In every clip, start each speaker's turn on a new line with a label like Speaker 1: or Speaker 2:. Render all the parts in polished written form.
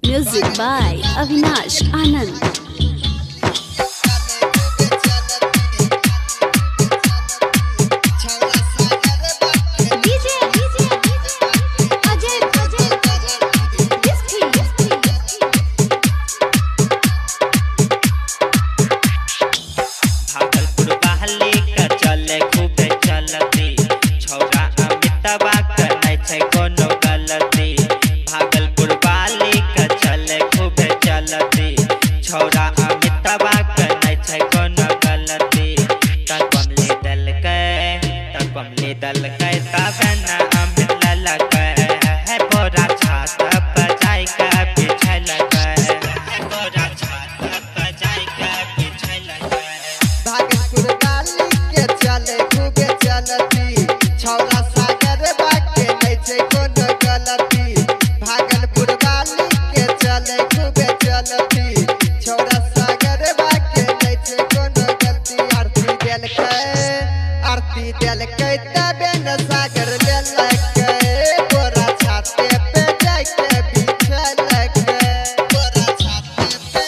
Speaker 1: Music by Avinash Anand.
Speaker 2: छौरा अमितवा कनै छै कोनो गलती तकम ले दल के तबे न अमित ललकै है बोरा छात पर जाय के बिछल के बोरा छात पर जाय के बिछल के
Speaker 3: भागलपुर गाली के चले खूबे चलती छौरा सागर बाके नै छै कोनो गलती भागलपुर गाली के चले खूबे चलती छौरा सागर बाके नै छै कोनो गलती आरती देलकै तबे न सागर लेलकै बोरा छाते पे जाय के बिछलकै बोरा छाते पे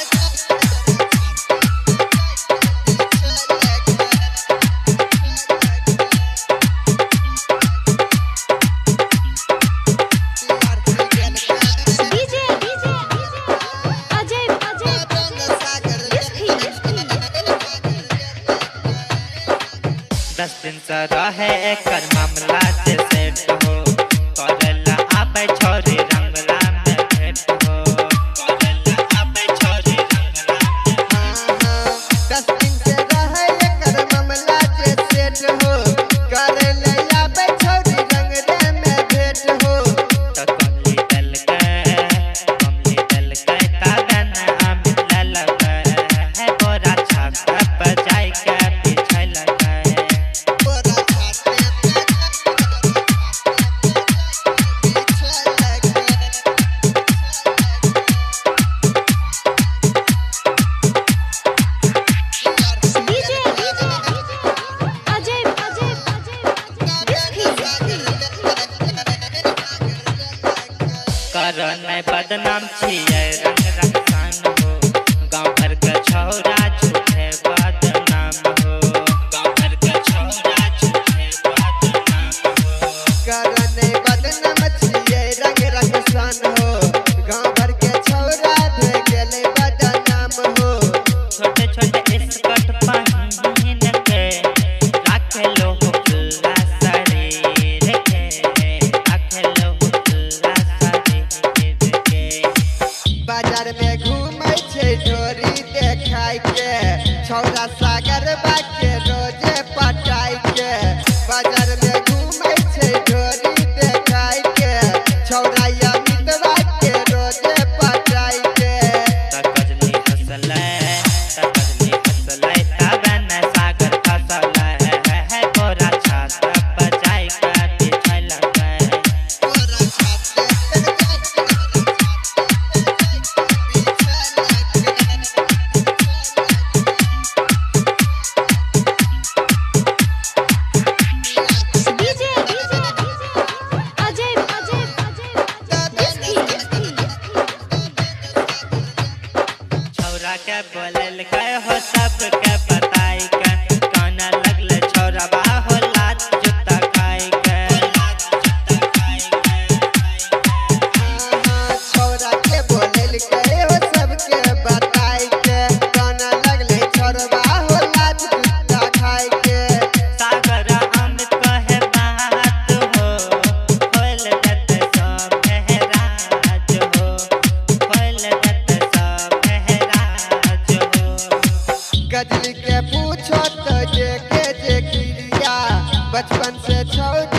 Speaker 2: 10 दिन से रहे एकर मामला से सेट हो करला आबे छोरी रंगला में भेट हो करला आबे छोरी रंगला में
Speaker 3: 10 दिन से रहे एकर मामला से सेट हो करला आबे छोरी रंगले में भेट हो
Speaker 2: तो कमली दल के तबे न अमित ललकै है बोरा छात पर जाय के बिछल के
Speaker 3: बोरा छाते
Speaker 2: करन बदनाम छियै रंग रंगसान हो गाँव भर के छौरा झूठे बदनाम हो गाँव भर के छौरा झूठे बदनाम हो
Speaker 3: करने बदनाम छियै रंग रंगसान हो गांव भर के छौरा धो गेले बदनाम हो
Speaker 2: छोटे छोटे स्कर्ट पहिन के राखे लो खुला शरीर के राखे लो खुला शरीर के
Speaker 3: बाजार में घूमै छै ढोरी देखाय के छौरा सागर बाके रोजे पटाय के बाजार में घूमै छै ढोरी देखाय के छौरा अमितवा के रोजे पटाय के
Speaker 2: तकजनी हसलै तबे न सागर फसलै है बोरा छात पर जाय के बिछल के
Speaker 3: बोरा छाते
Speaker 2: छौरा के बोलल के हो सबके बताय के काना लगले छौरा हो लात जूता खाय के
Speaker 3: छौरा के बोलल के हो सबके बताय के गाना लगले छौरवा हो लात जूता खाय के
Speaker 2: सागर अमित कहे बात हो होल दत सब महराज हो होल दत सब महराज हो
Speaker 3: गजल के पूछो तो जे के जे क्रिया बचपन से छौरा